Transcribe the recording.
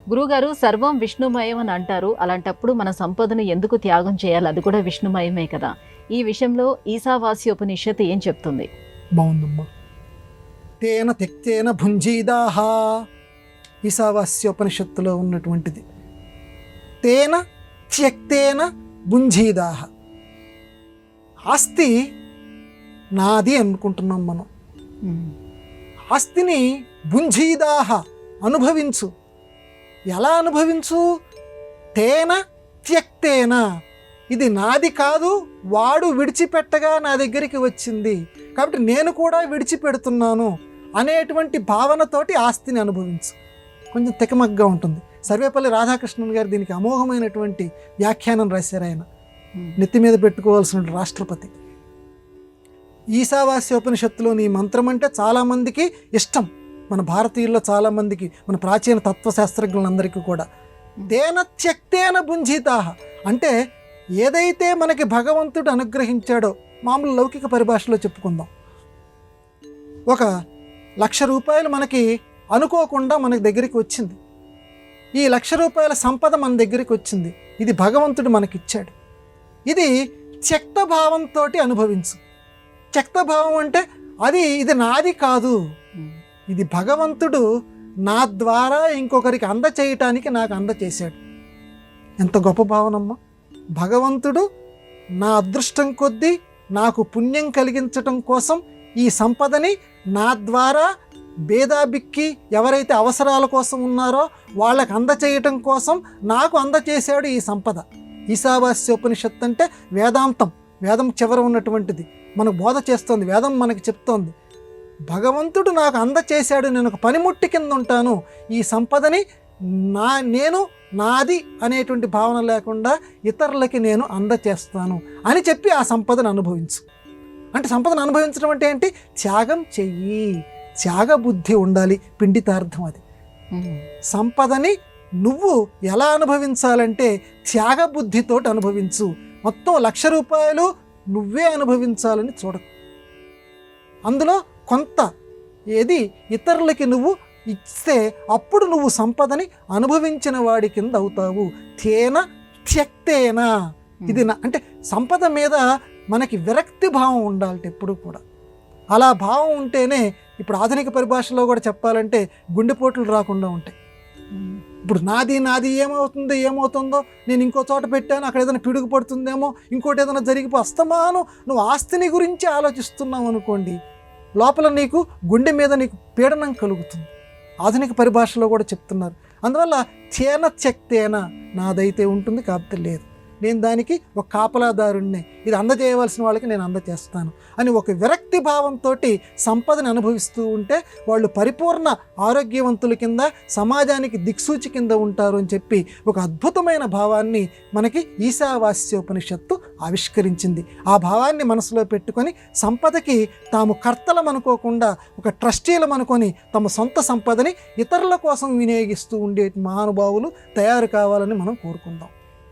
గురుగారు సర్వం విష్ణుమయం అని అంటారు. అలాంటప్పుడు మన సంపదను ఎందుకు త్యాగం చేయాలి? అది కూడా విష్ణుమయమే కదా. ఈ విషయంలో ఈశావాస్యోపనిషత్తు ఏం చెప్తుంది? బాగుందమ్మా. తేన తెక్తేన భుంజీదాహ, ఈశావాస్యోపనిషత్తులో ఉన్నటువంటిది. తేన త్యక్తేన భుంజీదాహ. ఆస్తి నాది అనుకుంటున్నాం మనం. ఆస్తిని భుంజీదాహ, అనుభవించు. ఎలా అనుభవించు? తేన త్యక్తేన, ఇది నాది కాదు, వాడు విడిచిపెట్టగా నా దగ్గరికి వచ్చింది కాబట్టి నేను కూడా విడిచిపెడుతున్నాను అనేటువంటి భావనతోటి ఆస్తిని అనుభవించు. కొంచెం తికమగ్గా ఉంటుంది. సర్వేపల్లి రాధాకృష్ణన్ గారు దీనికి అమోఘమైనటువంటి వ్యాఖ్యానం రాశారు. ఆయన నెత్తి మీద పెట్టుకోవాల్సిన రాష్ట్రపతి. ఈశావాస్యోపనిషత్తులోని ఈ మంత్రం అంటే చాలామందికి ఇష్టం. మన భారతీయుల్లో చాలామందికి, మన ప్రాచీన తత్వశాస్త్రజ్ఞులందరికీ కూడా. తేన త్యక్తేన భుంజితాహ అంటే ఏదైతే మనకి భగవంతుడు అనుగ్రహించాడో, మామూలు లౌకిక పరిభాషలో చెప్పుకుందాం, 1,00,000 రూపాయలు మనకి అనుకోకుండా మనకి దగ్గరికి వచ్చింది. ఈ 1,00,000 రూపాయల సంపద మన దగ్గరికి వచ్చింది. ఇది భగవంతుడు మనకిచ్చాడు. ఇది త్యక్త భావంతో అనుభవించు. త్యక్త భావం అంటే ఇది నాది కాదు, ఇది భగవంతుడు నా ద్వారా ఇంకొకరికి అందచేయటానికి నాకు అందచేశాడు. ఎంత గొప్ప భావనమ్మా. భగవంతుడు నా అదృష్టం కొద్దీ నాకు పుణ్యం కలిగించటం కోసం ఈ సంపదని నా ద్వారా భేదాబిక్కి ఎవరైతే అవసరాల కోసం ఉన్నారో వాళ్ళకి అందచేయటం కోసం నాకు అందచేశాడు ఈ సంపద. ఈశావాస్యోపనిషత్తు అంటే వేదాంతం, వేదం చివర ఉన్నటువంటిది మనకు బోధ చేస్తోంది. వేదం మనకి చెప్తోంది, భగవంతుడు నాకు అందచేశాడు, నేను ఒక పనిముట్టి కింద ఉంటాను, ఈ సంపదని నేను నాది అనేటువంటి భావన లేకుండా ఇతరులకి నేను అందచేస్తాను అని చెప్పి ఆ సంపదను అనుభవించు. అంటే సంపదను అనుభవించడం అంటే ఏంటి? త్యాగం చెయ్యి, త్యాగబుద్ధి ఉండాలి. పిండితార్థం అది. సంపదని నువ్వు ఎలా అనుభవించాలంటే త్యాగబుద్ధితోటి అనుభవించు. మొత్తం 1,00,000 రూపాయలు నువ్వే అనుభవించాలని చూడకు. అందులో కొంత ఏది ఇతరులకి నువ్వు ఇస్తే అప్పుడు నువ్వు సంపదని అనుభవించిన వాడి కింద అవుతావు. తేన త్యక్తేన. ఇది అంటే సంపద మీద మనకి విరక్తి భావం ఉండాలి ఎప్పుడు కూడా. అలా భావం ఉంటేనే ఇప్పుడు ఆధునిక పరిభాషలో కూడా చెప్పాలంటే గుండెపోట్లు రాకుండా ఉంటాయి. ఇప్పుడు నాది ఏమవుతుందో, నేను ఇంకో చోట పెట్టాను, అక్కడ ఏదైనా పిడుగు పడుతుందేమో, ఇంకోటి ఏదైనా జరిగిపో, అస్తమానం నువ్వు ఆస్తిని గురించి ఆలోచిస్తున్నావు అనుకోండి, లోపల నీకు గుండె మీద నీకు పీడనం కలుగుతుంది. ఆధునిక పరిభాషలో కూడా చెప్తున్నారు. అందువల్ల తేన త్యక్తేన, నాదైతే ఉంటుంది కాకపోతే లేదు, నేను దానికి ఒక కాపలాదారుణ్ణి, ఇది అందజేయవలసిన వాళ్ళకి నేను అందజేస్తాను అని ఒక విరక్తి భావంతో సంపదని అనుభవిస్తూ ఉంటే వాళ్ళు పరిపూర్ణ ఆరోగ్యవంతుల కింద, సమాజానికి దిక్సూచి కింద ఉంటారు అని చెప్పి ఒక అద్భుతమైన భావాన్ని మనకి ఈశావాస్యోపనిషత్తు ఆవిష్కరించింది. ఆ భావాన్ని మనసులో పెట్టుకొని సంపదకి తాము కర్తలం అనుకోకుండా ఒక ట్రస్టీలం అనుకొని తమ సొంత సంపదని ఇతరుల కోసం వినియోగిస్తూ ఉండే మహానుభావులు తయారు కావాలని మనం కోరుకుందాం.